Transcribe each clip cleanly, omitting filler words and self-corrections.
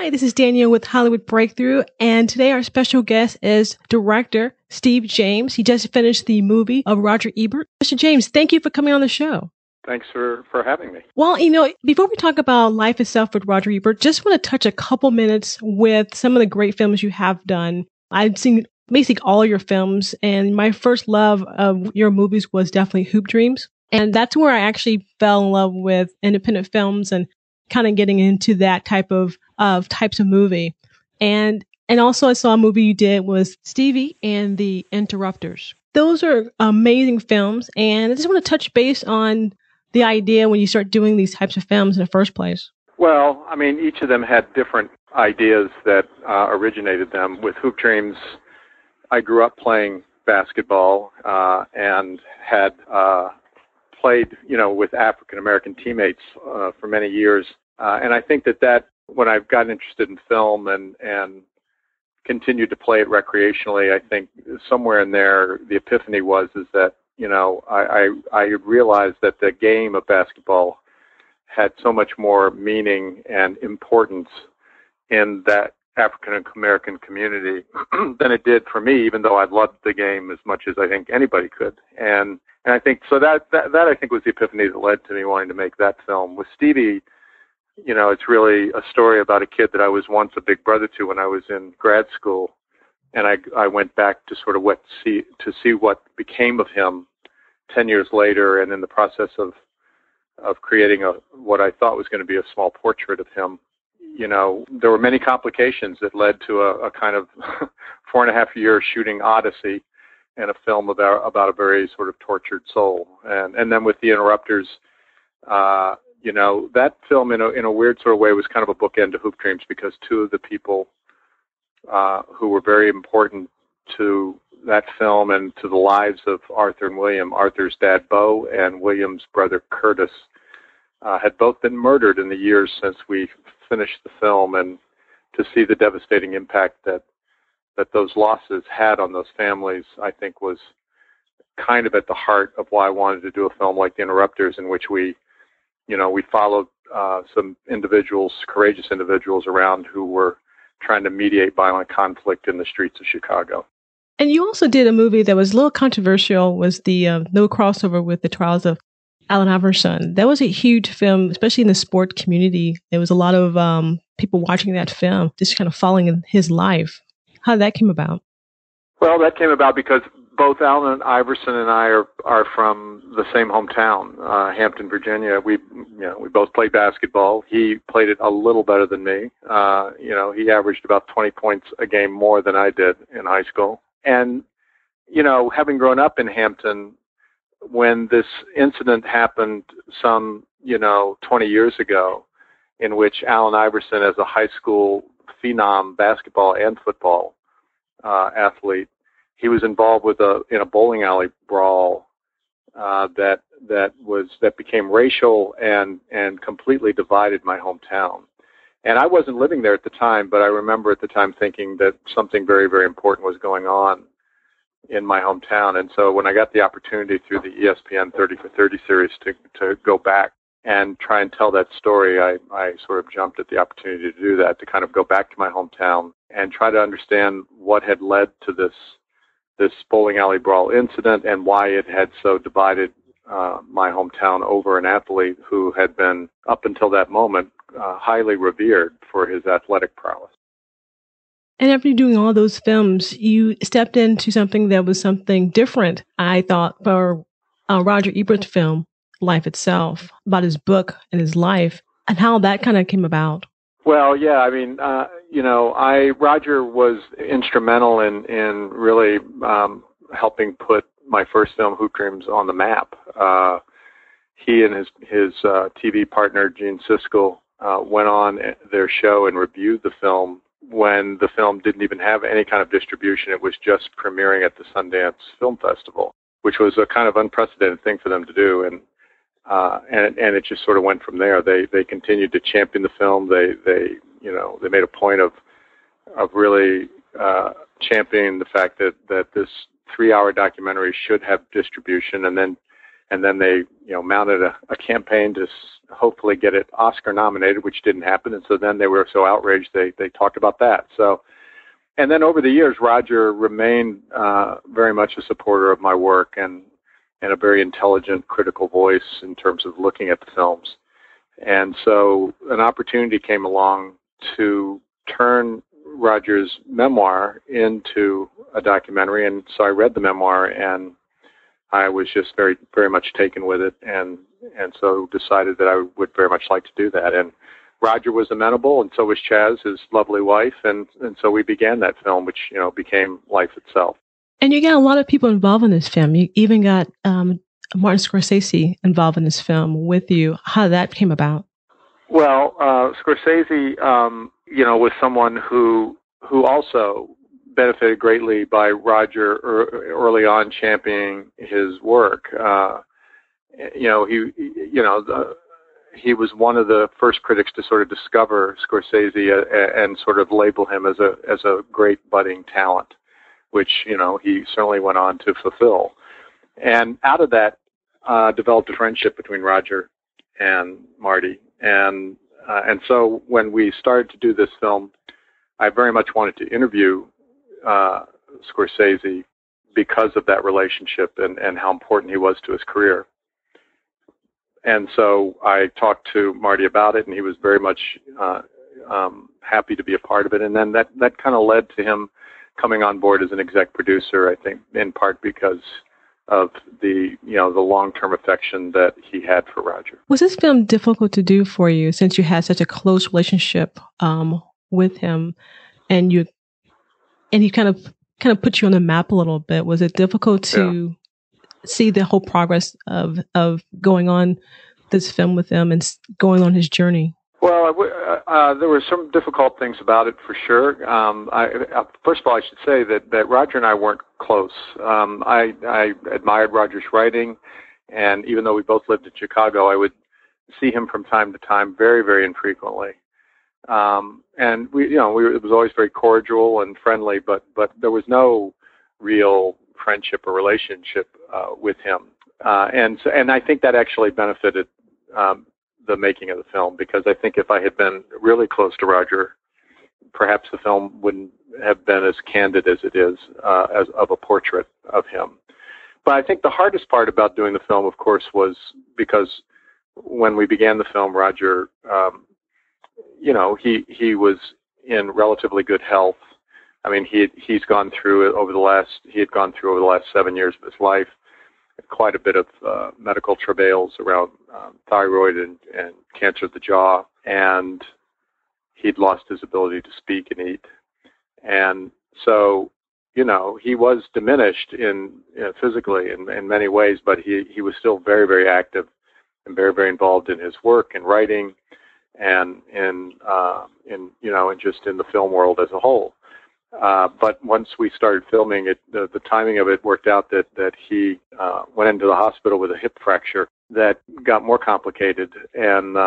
Hi, this is Danielle with Hollywood Breakthrough, and today our special guest is director Steve James. He just finished the movie of Roger Ebert. Mr. James, thank you for coming on the show. Thanks for having me. Well, before we talk about life itself with Roger Ebert, just want to touch a couple minutes with some of the great films you have done. I've seen basically all of your films, and my first love of your movies was definitely Hoop Dreams. And that's where I actually fell in love with independent films and kind of getting into that types of movie. And also I saw a movie you did was Stevie and the Interrupters. Those are amazing films. And I just want to touch base on the idea when you start doing these types of films in the first place. Well, I mean, each of them had different ideas that originated them. With Hoop Dreams, I grew up playing basketball and had played, with African-American teammates for many years. And I think that when I've gotten interested in film and continued to play it recreationally, I think somewhere in there, the epiphany is that, I realized that the game of basketball had so much more meaning and importance in that African-American community than it did for me, even though I loved the game as much as I think anybody could. And I think so that I think was the epiphany that led to me wanting to make that film. With Stevie, it's really a story about a kid that I was once a big brother to when I was in grad school, and I went back to sort of see what became of him 10 years later, and in the process of creating what I thought was going to be a small portrait of him. There were many complications that led to a kind of 4.5-year shooting odyssey and a film about a very sort of tortured soul. And then with The Interrupters, that film in a weird sort of way was kind of a bookend to Hoop Dreams, because two of the people who were very important to that film and to the lives of Arthur and William, Arthur's dad Bo and William's brother Curtis, had both been murdered in the years since we finished the film, and to see the devastating impact that those losses had on those families, I think was kind of at the heart of why I wanted to do a film like The Interrupters, in which we followed some individuals, courageous individuals around who were trying to mediate violent conflict in the streets of Chicago. And you also did a movie that was a little controversial, was the no crossover with the trials of Alan Iverson. That was a huge film, especially in the sport community. There was a lot of people watching that film, just kind of following in his life. How did that come about? Well, that came about because both Alan Iverson and I are from the same hometown, Hampton, Virginia. We both played basketball. He played it a little better than me. He averaged about 20 points a game more than I did in high school. And, having grown up in Hampton, when this incident happened some, 20 years ago, in which Alan Iverson, as a high school phenom basketball and football athlete, he was involved in a bowling alley brawl that became racial and completely divided my hometown. And I wasn't living there at the time, but I remember at the time thinking that something very, very important was going on in my hometown. And so when I got the opportunity through the ESPN 30 for 30 series to go back and try and tell that story, I sort of jumped at the opportunity to do that, to kind of go back to my hometown and try to understand what had led to this bowling alley brawl incident and why it had so divided my hometown over an athlete who had been, up until that moment, highly revered for his athletic prowess. And after doing all those films, you stepped into something that was something different, I thought, for Roger Ebert's film, Life Itself, about his book and his life, and how that kind of came about. Well, yeah, I mean, Roger was instrumental in really helping put my first film, Hoop Dreams, on the map. He and his TV partner, Gene Siskel, went on their show and reviewed the film when the film didn't even have any kind of distribution. It was just premiering at the Sundance Film Festival, which was a kind of unprecedented thing for them to do. And it just sort of went from there. They continued to champion the film. They made a point of really championing the fact that this 3-hour documentary should have distribution, and then And then they, mounted a campaign to hopefully get it Oscar nominated, which didn't happen. And so then they were so outraged they talked about that. So, and then over the years, Roger remained very much a supporter of my work and a very intelligent, critical voice in terms of looking at the films. And so an opportunity came along to turn Roger's memoir into a documentary. And so I read the memoir, and I was just very, very much taken with it, and so decided that I would very much like to do that. And Roger was amenable, and so was Chaz, his lovely wife, and so we began that film, which became life itself. And you got a lot of people involved in this film. You even got Martin Scorsese involved in this film with you. How that came about? Well, Scorsese, was someone who also benefited greatly by Roger early on championing his work. He was one of the first critics to sort of discover Scorsese and sort of label him as a great budding talent, which he certainly went on to fulfill. And out of that developed a friendship between Roger and Marty, and so when we started to do this film, I very much wanted to interview Scorsese because of that relationship and how important he was to his career. And so I talked to Marty about it, and he was very much happy to be a part of it. And then that kind of led to him coming on board as an exec producer, I think, in part because of the long-term affection that he had for Roger. Was this film difficult to do for you since you had such a close relationship with him, and he kind of put you on the map a little bit? Was it difficult to see the whole progress of going on this film with him and going on his journey? Well, there were some difficult things about it for sure. First of all, I should say that Roger and I weren't close. I admired Roger's writing, and even though we both lived in Chicago, I would see him from time to time, very, very infrequently. And it was always very cordial and friendly, but there was no real friendship or relationship with him. And I think that actually benefited the making of the film, because I think if I had been really close to Roger, perhaps the film wouldn't have been as candid as it is, as of a portrait of him. But I think the hardest part about doing the film, of course, was because when we began the film, Roger, he was in relatively good health. I mean, he had gone through over the last 7 years of his life quite a bit of medical travails around thyroid and cancer of the jaw, and he'd lost his ability to speak and eat. And so, he was diminished physically in many ways, but he was still very, very active and very, very involved in his work and writing and in just in the film world as a whole. But once we started filming it, the timing of it worked out that he went into the hospital with a hip fracture that got more complicated. And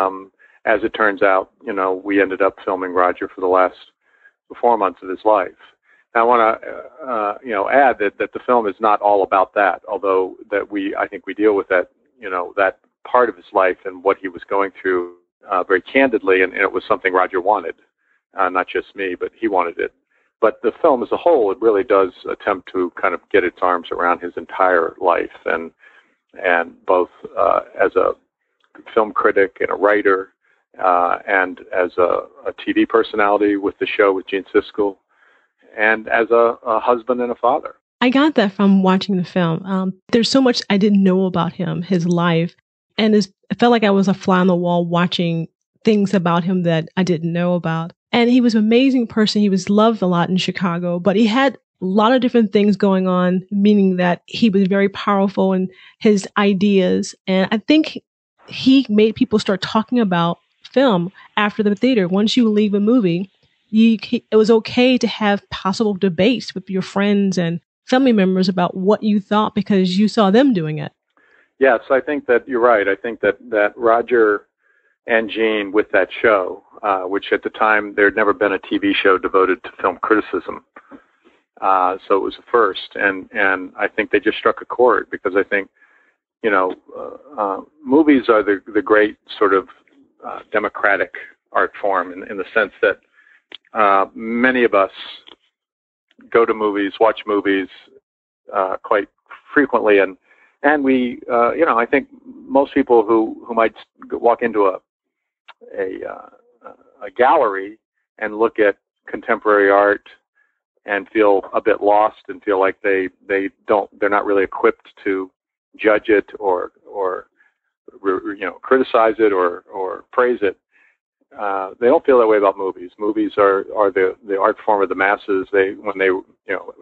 as it turns out, we ended up filming Roger for the last 4 months of his life. Now, I want to add that the film is not all about that, although I think we deal with that that part of his life and what he was going through very candidly, and it was something Roger wanted, not just me, but he wanted it. But the film as a whole, it really does attempt to kind of get its arms around his entire life, and both as a film critic and a writer, and as a TV personality with the show with Gene Siskel, and as a husband and a father. I got that from watching the film. There's so much I didn't know about him, his life, and it felt like I was a fly on the wall watching things about him that I didn't know about. And he was an amazing person. He was loved a lot in Chicago, but he had a lot of different things going on, meaning that he was very powerful in his ideas. And I think he made people start talking about film after the theater. Once you leave a movie, it was okay to have possible debates with your friends and family members about what you thought because you saw them doing it. Yes, I think that you're right. I think that Roger and Gene, with that show, which at the time there had never been a TV show devoted to film criticism, so it was a first, and I think they just struck a chord, because I think movies are the great sort of democratic art form in the sense that many of us go to movies, watch movies quite frequently, and we, I think most people who might walk into a gallery and look at contemporary art and feel a bit lost and feel like they're not really equipped to judge it or criticize it or praise it. They don't feel that way about movies. Movies are the art form of the masses. When they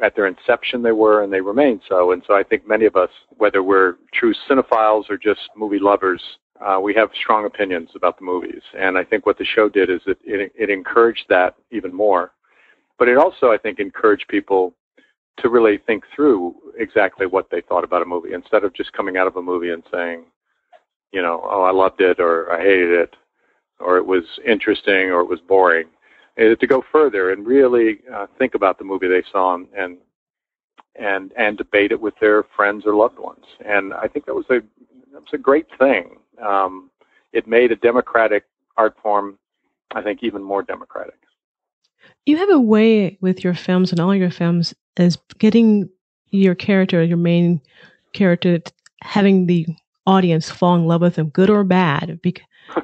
at their inception they were, and they remain so. And so I think many of us, whether we're true cinephiles or just movie lovers, we have strong opinions about the movies. And I think what the show did is it encouraged that even more. But it also, I think, encouraged people to really think through exactly what they thought about a movie, instead of just coming out of a movie and saying, oh, I loved it, or I hated it, or it was interesting, or it was boring. To go further and really think about the movie they saw and debate it with their friends or loved ones. And I think that was a great thing. It made a democratic art form, I think, even more democratic. You have a way with your films and all your films as getting your character, your main character, having the audience fall in love with them, good or bad.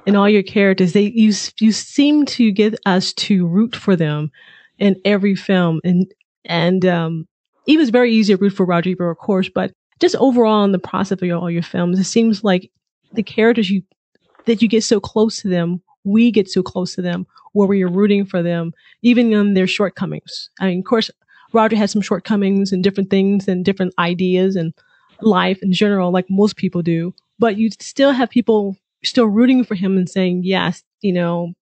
In all your characters, you seem to get us to root for them in every film, and it was very easy to root for Roger Ebert, of course, but just overall in the process of all your films, it seems like the characters that you get so close to them, we get so close to them, where we are rooting for them, even in their shortcomings. I mean, of course, Roger has some shortcomings and different things and different ideas and life in general, like most people do, but you still have people still rooting for him and saying, yes, I'm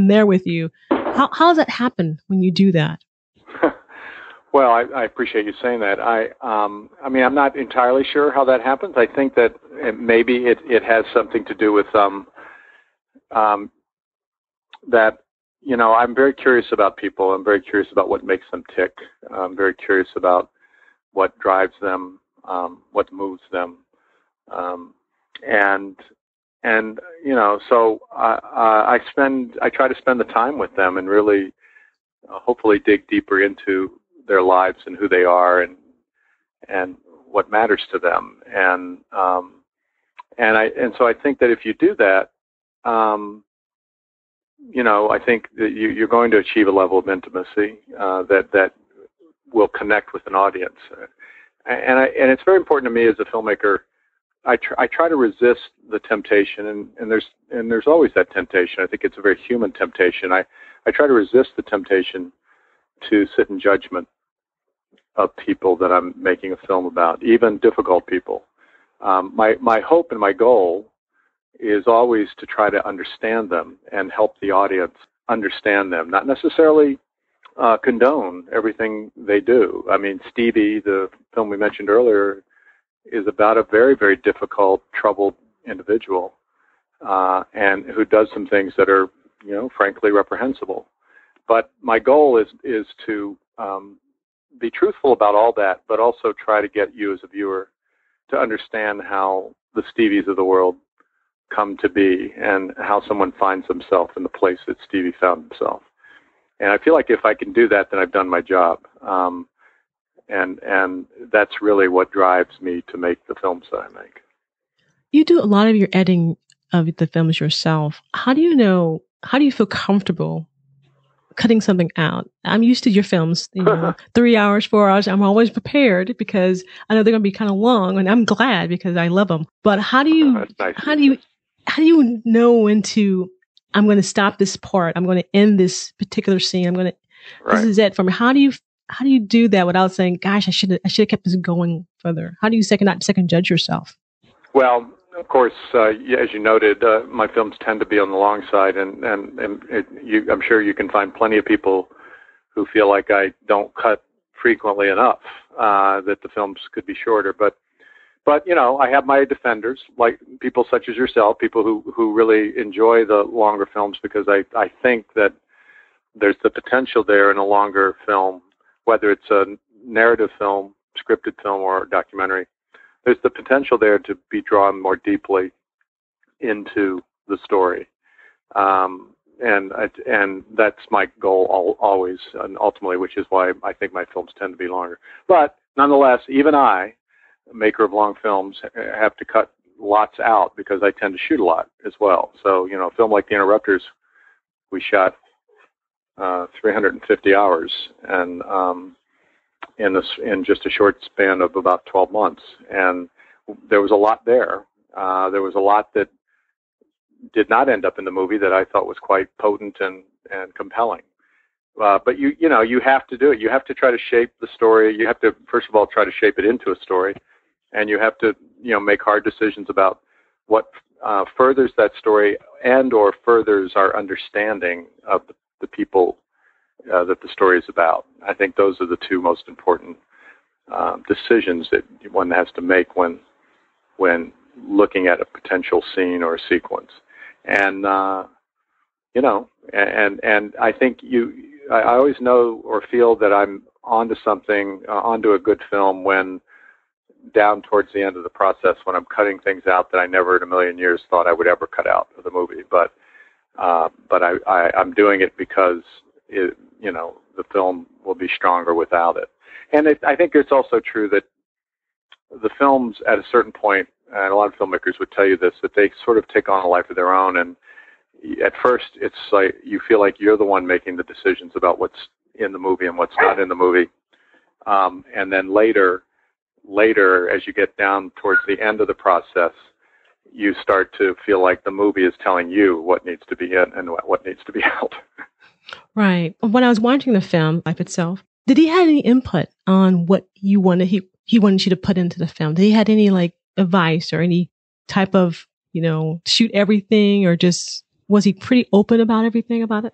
there with you. How does that happen when you do that? Well, I appreciate you saying that. I'm not entirely sure how that happens. I think that maybe it has something to do with that, I'm very curious about people. I'm very curious about what makes them tick. I'm very curious about what drives them, what moves them. So I try to spend the time with them and really hopefully dig deeper into their lives and who they are and what matters to them. And so I think that if you do that, I think that you're going to achieve a level of intimacy that will connect with an audience. And it's very important to me as a filmmaker. I try to resist the temptation, and there's always that temptation. I think it's a very human temptation. I try to resist the temptation to sit in judgment of people that I'm making a film about, even difficult people. My hope and my goal is always to try to understand them and help the audience understand them, not necessarily condone everything they do. I mean, Stevie, the film we mentioned earlier, is about a very, very difficult, troubled individual, and who does some things that are, frankly reprehensible. But my goal is to be truthful about all that, but also try to get you as a viewer to understand how the Stevies of the world come to be and how someone finds himself in the place that Stevie found himself. And I feel like if I can do that, then I've done my job. And that's really what drives me to make the films that I make. You do a lot of your editing of the films yourself. How do you feel comfortable cutting something out? I'm used to your films, 3 hours, 4 hours. I'm always prepared because I know they're going to be kind of long, and I'm glad because I love them. But how do you know when to, I'm going to stop this part, I'm going to end this particular scene, this is it for me. How do you do that without saying, gosh, I should have kept this going further? How do you not second judge yourself? Well, of course, as you noted, my films tend to be on the long side, and I'm sure you can find plenty of people who feel like I don't cut frequently enough, that the films could be shorter. But I have my defenders, like people such as yourself, people who really enjoy the longer films, because I think that there's the potential there in a longer film, whether it's a narrative film, scripted film, or a documentary, there's the potential there to be drawn more deeply into the story. And that's my goal always, and ultimately, which is why I think my films tend to be longer. But nonetheless, even I, maker of long films, have to cut lots out because I tend to shoot a lot as well. So, a film like The Interrupters, we shot 350 hours, and in just a short span of about 12 months, and there was a lot there. There was a lot that did not end up in the movie that I thought was quite potent and compelling. But you have to do it. You have to try to shape the story. You have to, first of all, try to shape it into a story, and you have to, make hard decisions about what furthers that story and/or furthers our understanding of the people that the story is about. I think those are the two most important decisions that one has to make when looking at a potential scene or a sequence. And and I think I always know or feel that I'm onto something, onto a good film when down towards the end of the process, when I'm cutting things out that I never in a million years thought I would ever cut out of the movie. But I'm doing it because the film will be stronger without it. And I think it's also true that the films at a certain point, and a lot of filmmakers would tell you this, that they sort of take on a life of their own. And at first, it's like you feel like you're the one making the decisions about what's in the movie and what's not in the movie. And then later, as you get down towards the end of the process, you start to feel like the movie is telling you what needs to be in and what needs to be out. Right. When I was watching the film, Life Itself, did he have any input on what you wanted? He wanted you to put into the film. Did he had any advice or any type of, shoot everything, or just was he pretty open about everything about it?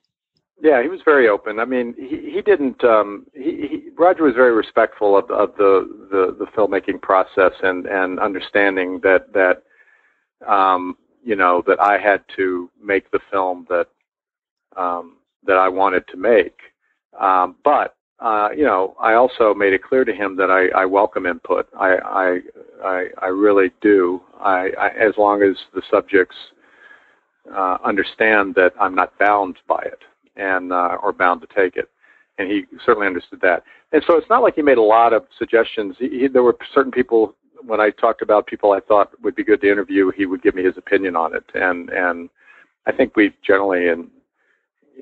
Yeah, he was very open. I mean, he didn't. Roger was very respectful of the filmmaking process and understanding that that I had to make the film that I wanted to make. But I also made it clear to him that I welcome input. I really do. As long as the subjects understand that I'm not bound by it and or bound to take it, and he certainly understood that. And so it's not like he made a lot of suggestions. There were certain people, when I talked about people I thought would be good to interview, he would give me his opinion on it, and I think we generally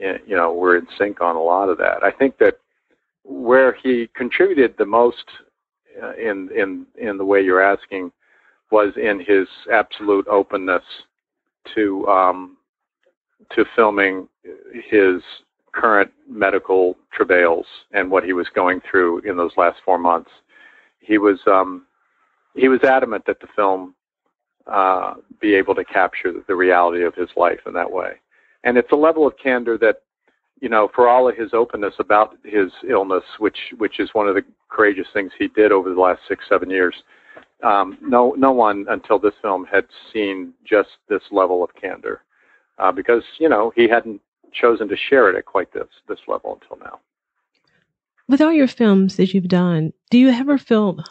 we're in sync on a lot of that. I think that where he contributed the most in the way you're asking was in his absolute openness to filming his current medical travails and what he was going through in those last 4 months. He was adamant that the film be able to capture the reality of his life in that way. And it's a level of candor that, for all of his openness about his illness, which is one of the courageous things he did over the last 6-7 years, no one until this film had seen just this level of candor, because he hadn't chosen to share it at quite this level until now. With all your films that you've done, do you ever feel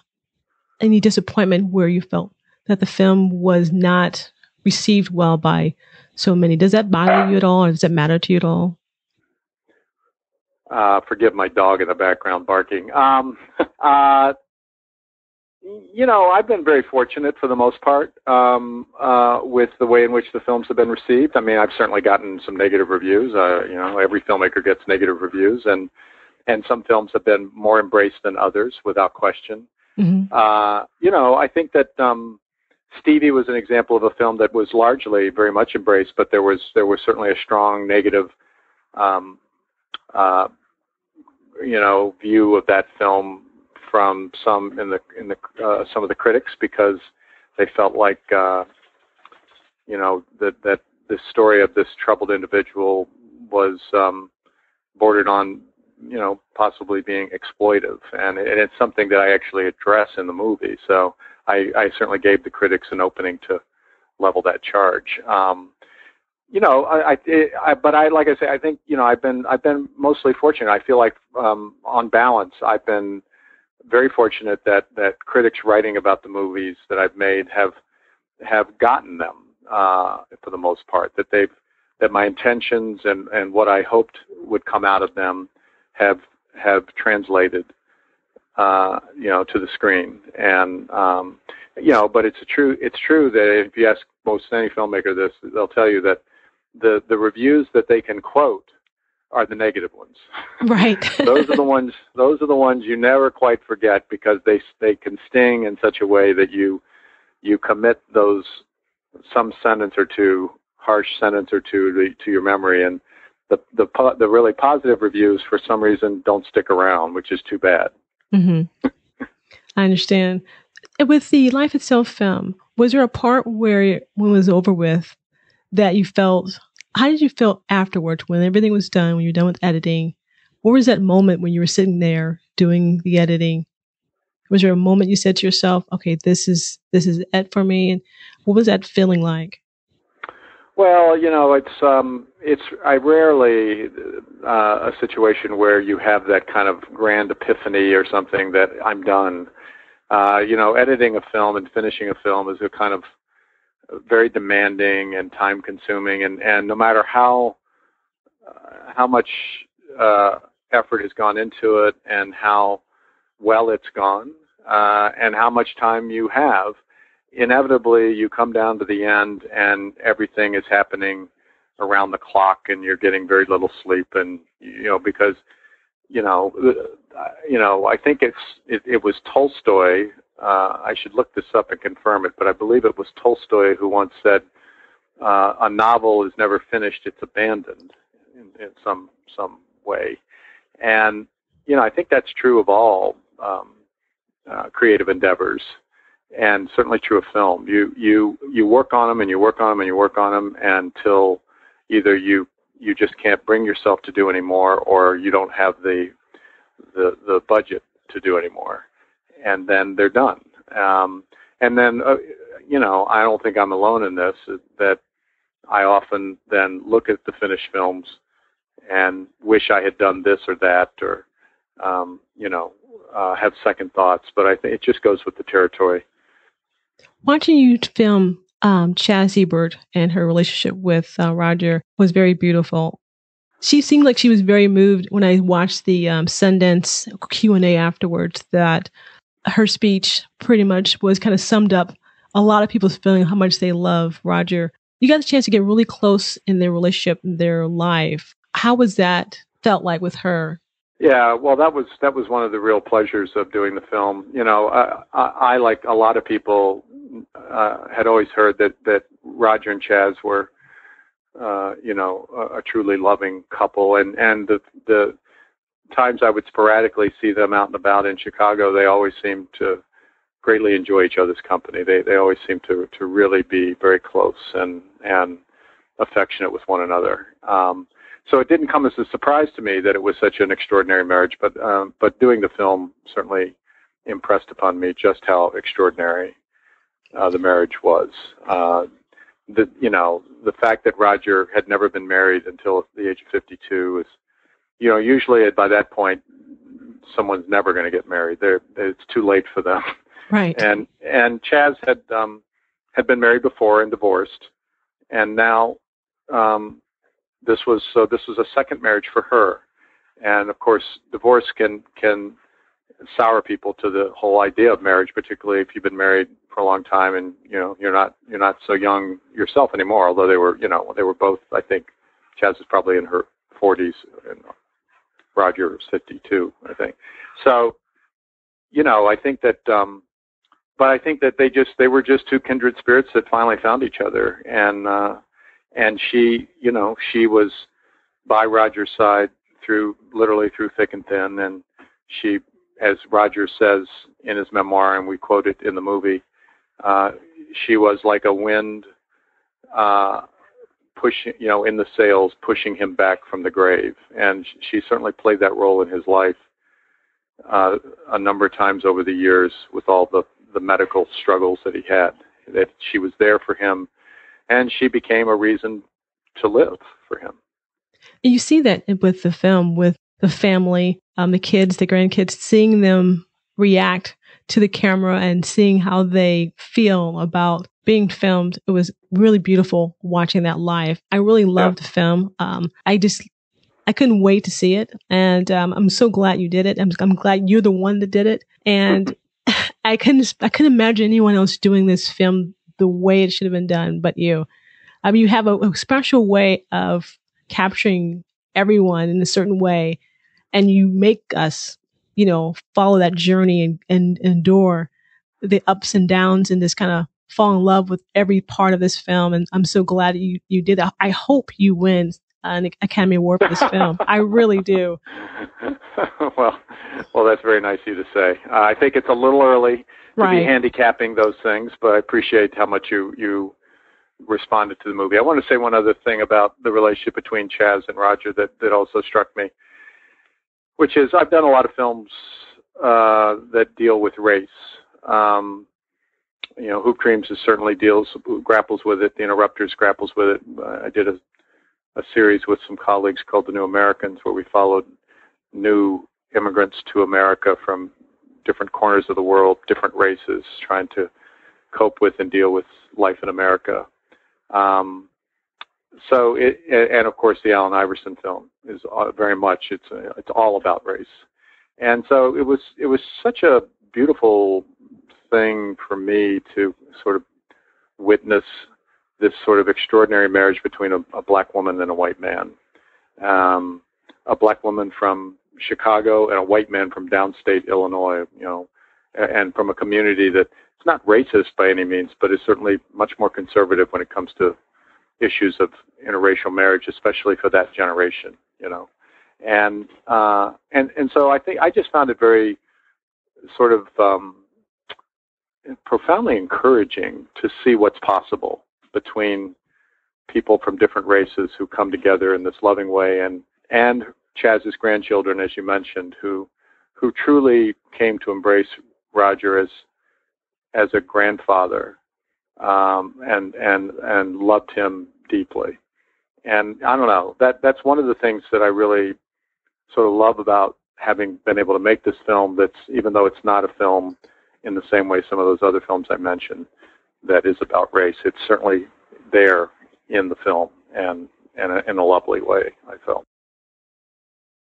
any disappointment where you felt that the film was not received well by so many? Does that bother you at all, or does it matter to you at all? Forgive my dog in the background barking. I've been very fortunate for the most part with the way in which the films have been received. I mean, I've certainly gotten some negative reviews. Every filmmaker gets negative reviews, and some films have been more embraced than others, without question. Mm-hmm. I think that Stevie was an example of a film that was largely very much embraced, but there was certainly a strong negative view of that film from some some of the critics, because they felt like that the story of this troubled individual was bordered on possibly being exploitive, and it's something that I actually address in the movie. So I certainly gave the critics an opening to level that charge. But like I say, I think I've been mostly fortunate. I feel like on balance, I've been very fortunate that critics writing about the movies that I've made have gotten them for the most part. That my intentions and what I hoped would come out of them have translated, to the screen. And but it's true that if you ask most any filmmaker this, they'll tell you that the reviews that they can quote are the negative ones. Right. Those are the ones you never quite forget, because they can sting in such a way that you commit some sentence or two, harsh sentence or two to your memory, and the really positive reviews for some reason don't stick around, which is too bad. Mm-hmm. I understand. With the Life Itself film, was there a part where, when it was over with, that you felt, how did you feel afterwards when everything was done, when you're done with editing? What was that moment when you were sitting there doing the editing? Was there a moment you said to yourself, okay, this is it for me? And what was that feeling like? Well, it's I rarely a situation where you have that kind of grand epiphany or something that I'm done. Editing a film and finishing a film is a kind of very demanding and time consuming, and no matter how much effort has gone into it and how well it's gone, and how much time you have, inevitably you come down to the end and everything is happening around the clock and you're getting very little sleep, and because I think it was Tolstoy. I should look this up and confirm it, but I believe it was Tolstoy who once said, "A novel is never finished; it's abandoned in some way." And I think that's true of all creative endeavors, and certainly true of film. You work on them and you work on them and you work on them until either you just can't bring yourself to do anymore, or you don't have the budget to do anymore, and then they're done. And then I don't think I'm alone in this, that I often then look at the finished films and wish I had done this or that, or have second thoughts. But I think it just goes with the territory. Watching you film Chaz Ebert and her relationship with Roger was very beautiful. She seemed like she was very moved when I watched the Sundance Q&A afterwards, that her speech pretty much was kind of summed up a lot of people's feeling how much they love Roger. You got a chance to get really close in their relationship, in their life. How was that felt like with her? Yeah, well, that was one of the real pleasures of doing the film. I like a lot of people, had always heard that Roger and Chaz were, a truly loving couple, and the times I would sporadically see them out and about in Chicago, they always seemed to greatly enjoy each other's company. They always seemed to really be very close and affectionate with one another. So it didn't come as a surprise to me that it was such an extraordinary marriage, but doing the film certainly impressed upon me just how extraordinary the marriage was. The fact that Roger had never been married until the age of 52 is, usually by that point, someone's never going to get married. It's too late for them. Right. And Chaz had been married before and divorced, and now this was a second marriage for her. And of course, divorce can sour people to the whole idea of marriage, particularly if you've been married for a long time and you're not so young yourself anymore. Although they were both, I think, Chaz is probably in her 40s and Roger was 52, I think. So, I think that, but I think that they were just two kindred spirits that finally found each other, and she was by Roger's side literally through thick and thin, and she, as Roger says in his memoir, and we quote it in the movie, she was like a wind pushing, in the sails, pushing him back from the grave. And she certainly played that role in his life a number of times over the years with all the medical struggles that he had, that she was there for him, and she became a reason to live for him. You see that with the film, with the family, the kids, the grandkids, seeing them react to the camera and seeing how they feel about being filmed. It was really beautiful watching that live. I really loved the film. I couldn't wait to see it. And I'm so glad you did it. I'm glad you're the one that did it. And I couldn't imagine anyone else doing this film the way it should have been done but you. I mean, you have a special way of capturing everyone in a certain way, and you make us, follow that journey and endure the ups and downs and just kind of fall in love with every part of this film. And I'm so glad you did that. I hope you win an Academy Award for this film. I really do. Well, that's very nice of you to say. I think it's a little early to be handicapping those things, but I appreciate how much you responded to the movie. I want to say one other thing about the relationship between Chaz and Roger that also struck me, which is I've done a lot of films that deal with race. Hoop Dreams certainly grapples with it. The Interrupters grapples with it. I did a series with some colleagues called The New Americans, where we followed new immigrants to America from different corners of the world, different races, trying to cope with and deal with life in America. And of course the Alan Iverson film is very much, it's all about race. And so it was such a beautiful thing for me to sort of witness this sort of extraordinary marriage between a black woman and a white man. A black woman from Chicago and a white man from downstate Illinois, and from a community that it's not racist by any means, but is certainly much more conservative when it comes to issues of interracial marriage, especially for that generation, And so I think I just found it very sort of profoundly encouraging to see what's possible between people from different races who come together in this loving way, and Chaz's grandchildren, as you mentioned, who truly came to embrace Roger as a grandfather, and loved him deeply. And I don't know, that's one of the things that I really sort of love about having been able to make this film. That's, even though it's not a film in the same way some of those other films I mentioned that is about race, it's certainly there in the film, and in a lovely way, I felt.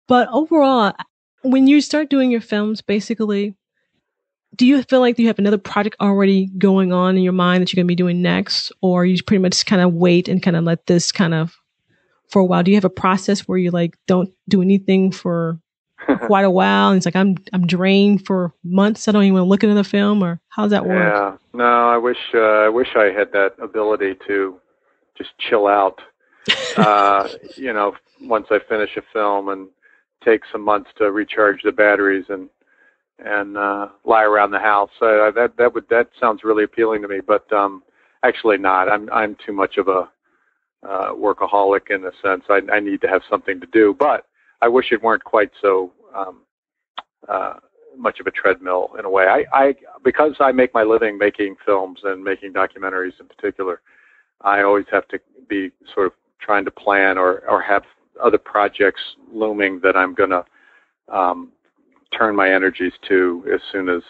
But overall, when you start doing your films, basically, do you feel like you have another project already going on in your mind that you're going to be doing next? Or you pretty much kind of wait and kind of let this kind of for a while? Do you have a process where you don't do anything for quite a while? And it's like, I'm drained for months. I don't even look at another film, or how's that work? Yeah, no, I wish I had that ability to just chill out, once I finish a film and take some months to recharge the batteries and lie around the house. That sounds really appealing to me, but actually not. I'm too much of a workaholic in a sense. I need to have something to do, but I wish it weren't quite so much of a treadmill in a way. Because I make my living making films and making documentaries in particular, I always have to be sort of trying to plan or have other projects looming that I'm going to turn my energies to as soon as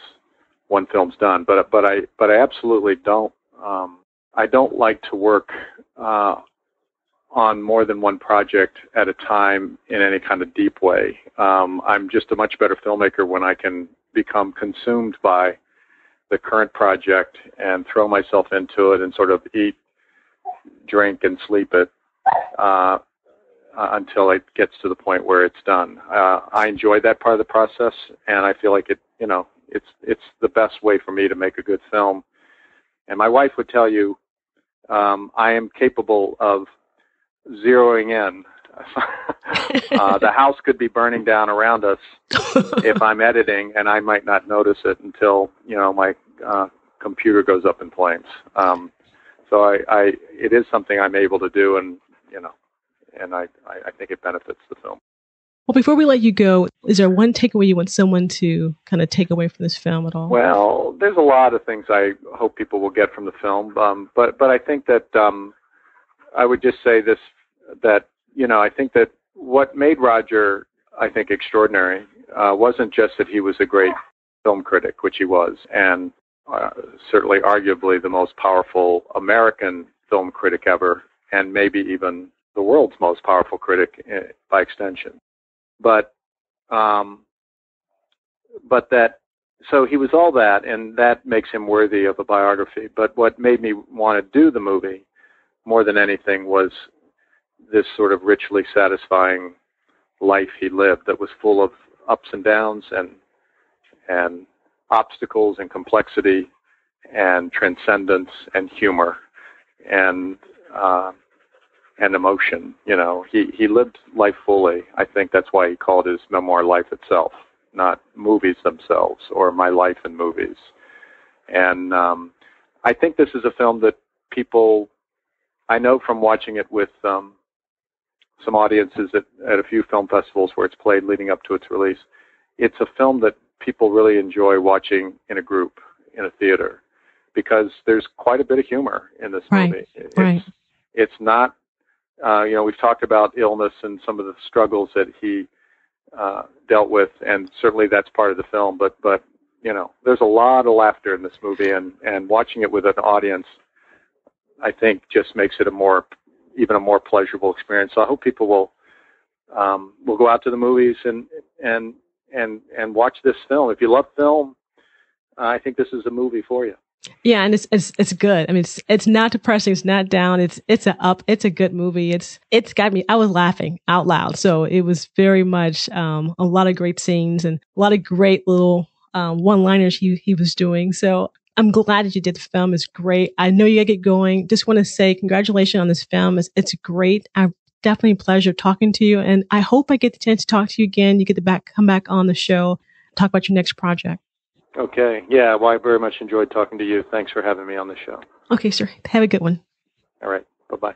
one film's done. But I absolutely don't. I don't like to work on more than one project at a time in any kind of deep way. I'm just a much better filmmaker when I can become consumed by the current project and throw myself into it and sort of eat, drink, and sleep it until it gets to the point where it's done. I enjoy that part of the process, and I feel like it's the best way for me to make a good film. And my wife would tell you, I am capable of zeroing in. The house could be burning down around us if I'm editing, and I might not notice it until my computer goes up in flames. So it is something I'm able to do, and I think it benefits the film. Well, before we let you go, is there one takeaway you want someone to kind of take away from this film at all? Well, there's a lot of things I hope people will get from the film, but I think that I would just say this, that I think that what made Roger, I think, extraordinary wasn't just that he was a great film critic, which he was, and certainly arguably the most powerful American film critic ever, and maybe even the world's most powerful critic by extension. But so he was all that, and that makes him worthy of a biography. But what made me want to do the movie more than anything was this sort of richly satisfying life he lived that was full of ups and downs and obstacles and complexity and transcendence and humor and emotion. You know, he lived life fully. I think that's why he called his memoir Life Itself, not movies themselves or my life in movies. And I think this is a film that people, I know from watching it with some audiences at a few film festivals where it's played leading up to its release, it's a film that people really enjoy watching in a group, in a theater, because there's quite a bit of humor in this movie. It's not, we've talked about illness and some of the struggles that he dealt with, and certainly that's part of the film, but there's a lot of laughter in this movie, and watching it with an audience, I think, just makes it even a more pleasurable experience. So I hope people will go out to the movies and watch this film. If you love film, I think this is a movie for you. Yeah, and it's good. I mean, it's not depressing. It's not down. It's a good movie. It's got me. I was laughing out loud. So it was very much a lot of great scenes and a lot of great little one-liners he was doing. So I'm glad that you did the film. It's great. I know you gotta get going. Just want to say congratulations on this film. It's great. Definitely a pleasure talking to you, and I hope I get the chance to talk to you again. You get to come back on the show, talk about your next project. Okay. Yeah, well, I very much enjoyed talking to you. Thanks for having me on the show. Okay, sir. Have a good one. All right. Bye-bye.